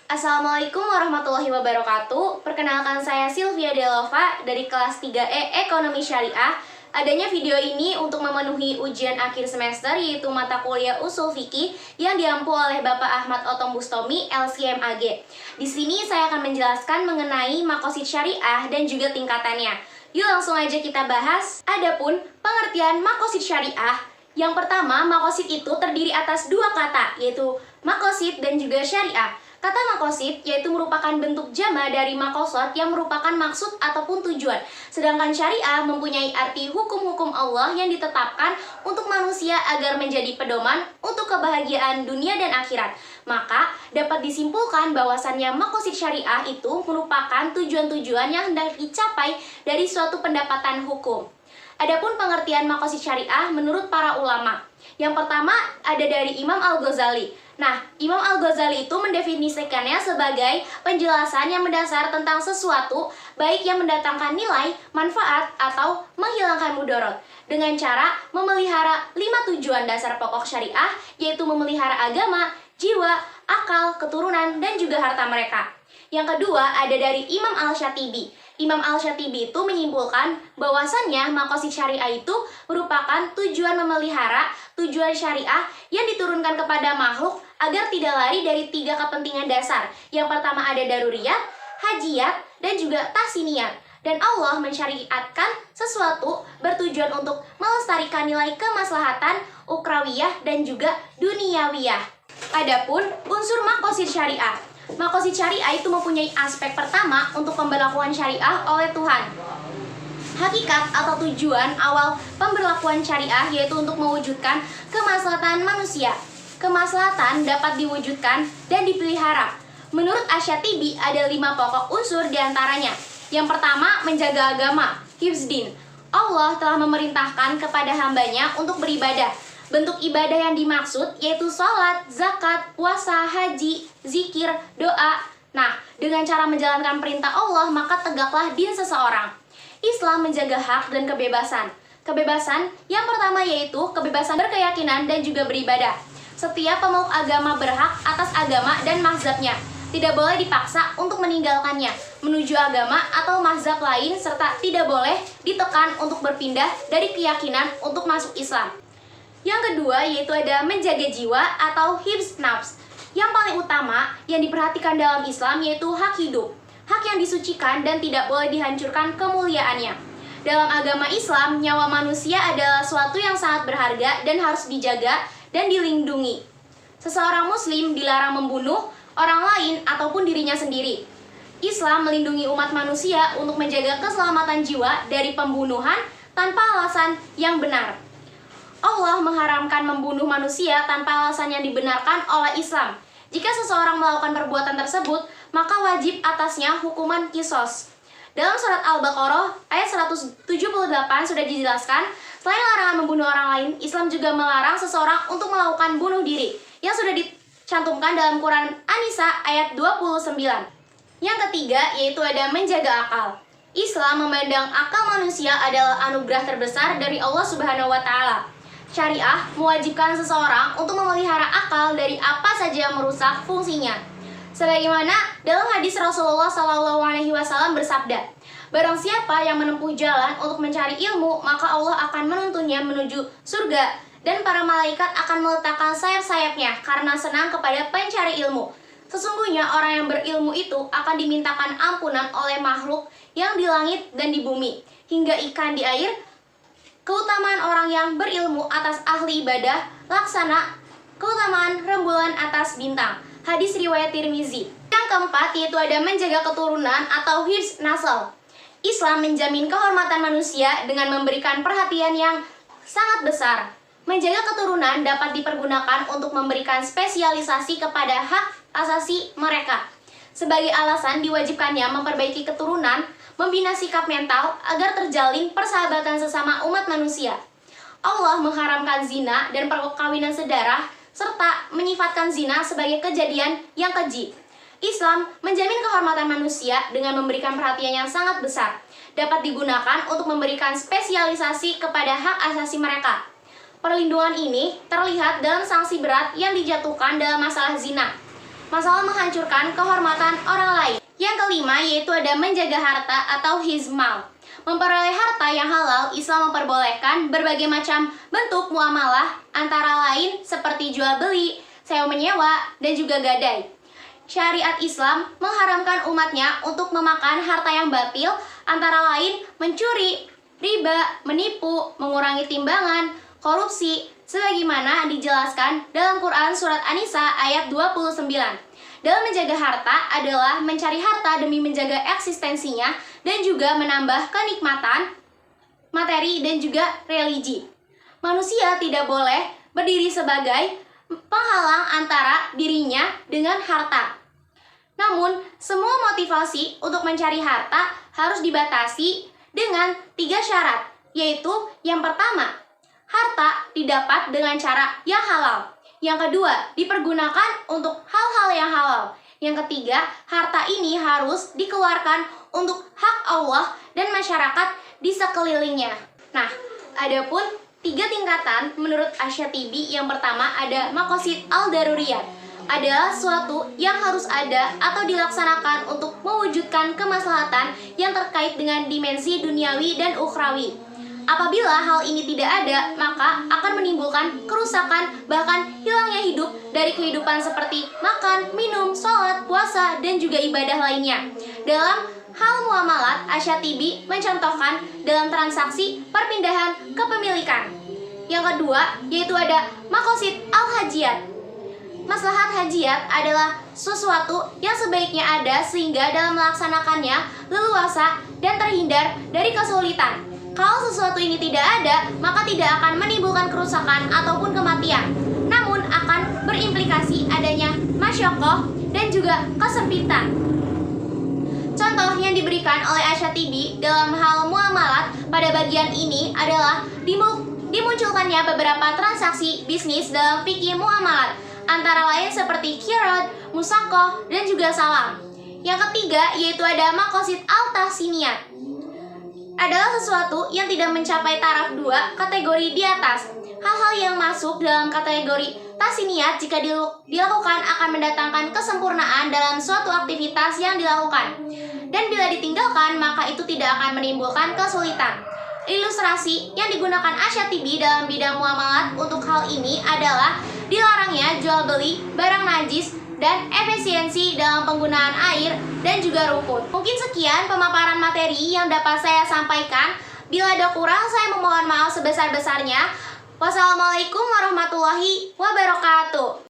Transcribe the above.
Assalamualaikum warahmatullahi wabarakatuh. Perkenalkan saya Sylvia Delova dari kelas 3E Ekonomi Syariah. Adanya video ini untuk memenuhi ujian akhir semester yaitu mata kuliah Ushul Fikih yang diampu oleh Bapak Ahmad Otom Bustomi LCM AG. Di sini saya akan menjelaskan mengenai maqasid syariah dan juga tingkatannya. Yuk langsung aja kita bahas. Adapun pengertian maqasid syariah, yang pertama, maqasid itu terdiri atas dua kata, yaitu maqasid dan juga syariah. Kata maqasid yaitu merupakan bentuk jama dari maqasad yang merupakan maksud ataupun tujuan. Sedangkan syariah mempunyai arti hukum-hukum Allah yang ditetapkan untuk manusia agar menjadi pedoman untuk kebahagiaan dunia dan akhirat. Maka dapat disimpulkan bahwasannya maqasid syariah itu merupakan tujuan-tujuan yang hendak dicapai dari suatu pendapatan hukum. Adapun pengertian maqasid syariah menurut para ulama. Yang pertama ada dari Imam Al-Ghazali. Nah, Imam Al-Ghazali itu mendefinisikannya sebagai penjelasan yang mendasar tentang sesuatu, baik yang mendatangkan nilai, manfaat, atau menghilangkan mudarat, dengan cara memelihara 5 tujuan dasar pokok syariah, yaitu memelihara agama, jiwa, akal, keturunan, dan juga harta mereka. Yang kedua ada dari Imam Al-Syatibi. Imam Al-Syatibi itu menyimpulkan bahwasannya maqasid syariah itu merupakan tujuan memelihara tujuan syariah yang diturunkan kepada makhluk agar tidak lari dari 3 kepentingan dasar. Yang pertama ada daruriyat, hajiyat, dan juga tahsiniyat. Dan Allah mensyariatkan sesuatu bertujuan untuk melestarikan nilai kemaslahatan ukrawiyah dan juga duniawiyah. Adapun unsur maqasid syariah. Maqasid syariah itu mempunyai aspek pertama untuk pemberlakuan syariah oleh Tuhan. Hakikat atau tujuan awal pemberlakuan syariah yaitu untuk mewujudkan kemaslahatan manusia. Kemaslahatan dapat diwujudkan dan dipelihara. Menurut Asy-Syatibi ada 5 pokok unsur diantaranya. Yang pertama, menjaga agama, hifzdin. Allah telah memerintahkan kepada hambanya untuk beribadah. Bentuk ibadah yang dimaksud yaitu sholat, zakat, puasa, haji, zikir, doa. Nah, dengan cara menjalankan perintah Allah, maka tegaklah din seseorang. Islam menjaga hak dan kebebasan. Kebebasan yang pertama yaitu kebebasan berkeyakinan dan juga beribadah. Setiap pemeluk agama berhak atas agama dan mazhabnya. Tidak boleh dipaksa untuk meninggalkannya, menuju agama atau mazhab lain, serta tidak boleh ditekan untuk berpindah dari keyakinan untuk masuk Islam. Yang kedua yaitu ada menjaga jiwa atau hifz nafs. Yang paling utama yang diperhatikan dalam Islam yaitu hak hidup, hak yang disucikan dan tidak boleh dihancurkan kemuliaannya. Dalam agama Islam, nyawa manusia adalah suatu yang sangat berharga dan harus dijaga dan dilindungi. Seseorang muslim dilarang membunuh orang lain ataupun dirinya sendiri. Islam melindungi umat manusia untuk menjaga keselamatan jiwa dari pembunuhan tanpa alasan yang benar. Allah mengharamkan membunuh manusia tanpa alasan yang dibenarkan oleh Islam. Jika seseorang melakukan perbuatan tersebut, maka wajib atasnya hukuman kisos. Dalam surat Al-Baqarah ayat 178 sudah dijelaskan, selain larangan membunuh orang lain, Islam juga melarang seseorang untuk melakukan bunuh diri, yang sudah dicantumkan dalam Quran An-Nisa ayat 29. Yang ketiga yaitu ada menjaga akal. Islam memandang akal manusia adalah anugerah terbesar dari Allah Subhanahu wa Ta'ala. Syariah mewajibkan seseorang untuk memelihara akal dari apa saja yang merusak fungsinya. Sebagaimana dalam hadis Rasulullah SAW bersabda, barang siapa yang menempuh jalan untuk mencari ilmu, maka Allah akan menuntunnya menuju surga, dan para malaikat akan meletakkan sayap-sayapnya karena senang kepada pencari ilmu. Sesungguhnya orang yang berilmu itu akan dimintakan ampunan oleh makhluk yang di langit dan di bumi, hingga ikan di air. Keutamaan orang yang berilmu atas ahli ibadah, laksana keutamaan rembulan atas bintang. Hadis riwayat Tirmizi. Yang keempat yaitu ada menjaga keturunan atau hifz nasl. Islam menjamin kehormatan manusia dengan memberikan perhatian yang sangat besar. Menjaga keturunan dapat dipergunakan untuk memberikan spesialisasi kepada hak asasi mereka. Sebagai alasan diwajibkannya memperbaiki keturunan, membina sikap mental agar terjalin persahabatan sesama umat manusia. Allah mengharamkan zina dan perkawinan sedarah, serta menyifatkan zina sebagai kejadian yang keji. Islam menjamin kehormatan manusia dengan memberikan perhatian yang sangat besar. Dapat digunakan untuk memberikan spesialisasi kepada hak asasi mereka. Perlindungan ini terlihat dalam sanksi berat yang dijatuhkan dalam masalah zina. masalah menghancurkan kehormatan orang lain. Yang kelima yaitu ada menjaga harta atau hizmal. Memperoleh harta yang halal, Islam memperbolehkan berbagai macam bentuk muamalah antara lain seperti jual beli, sewa menyewa, dan juga gadai. Syariat Islam mengharamkan umatnya untuk memakan harta yang batil antara lain mencuri, riba, menipu, mengurangi timbangan, korupsi, sebagaimana dijelaskan dalam Quran Surat An-Nisa ayat 29. Dalam menjaga harta adalah mencari harta demi menjaga eksistensinya dan juga menambah kenikmatan, materi, dan juga religi. Manusia tidak boleh berdiri sebagai penghalang antara dirinya dengan harta. Namun, semua motivasi untuk mencari harta harus dibatasi dengan 3 syarat, yaitu yang pertama, harta didapat dengan cara yang halal. Yang kedua, dipergunakan untuk hal-hal yang halal. Yang ketiga, harta ini harus dikeluarkan untuk hak Allah dan masyarakat di sekelilingnya. Nah, adapun 3 tingkatan menurut Asy-Syatibi. Yang pertama ada maqasid al-daruriyat. Adalah sesuatu yang harus ada atau dilaksanakan untuk mewujudkan kemaslahatan yang terkait dengan dimensi duniawi dan ukhrawi. Apabila hal ini tidak ada, maka akan menimbulkan kerusakan, bahkan hilangnya hidup dari kehidupan seperti makan, minum, sholat, puasa, dan juga ibadah lainnya. Dalam hal muamalat, Asy-Syatibi mencontohkan dalam transaksi perpindahan kepemilikan. Yang kedua, yaitu ada maqasid al-hajiyat. Maslahat hajiat adalah sesuatu yang sebaiknya ada sehingga dalam melaksanakannya leluasa dan terhindar dari kesulitan. Kalau sesuatu ini tidak ada, maka tidak akan menimbulkan kerusakan ataupun kematian, namun akan berimplikasi adanya masyaqqah dan juga kesempitan. Contoh yang diberikan oleh Asy-Syatibi dalam hal muamalat pada bagian ini adalah dimunculkannya beberapa transaksi bisnis dalam fikih muamalat, antara lain seperti qirad, musaqah, dan juga salam. Yang ketiga yaitu ada maqasid al-tahsiniyat. Adalah sesuatu yang tidak mencapai taraf 2 kategori di atas. Hal-hal yang masuk dalam kategori tahsiniyat jika dilakukan akan mendatangkan kesempurnaan dalam suatu aktivitas yang dilakukan. Dan bila ditinggalkan, maka itu tidak akan menimbulkan kesulitan. Ilustrasi yang digunakan Asy-Syatibi dalam bidang muamalat untuk hal ini adalah dilarangnya jual beli barang najis dan efisiensi dalam penggunaan air dan juga rumput. Mungkin sekian pemaparan materi yang dapat saya sampaikan. Bila ada kurang, saya memohon maaf sebesar-besarnya. Wassalamualaikum warahmatullahi wabarakatuh.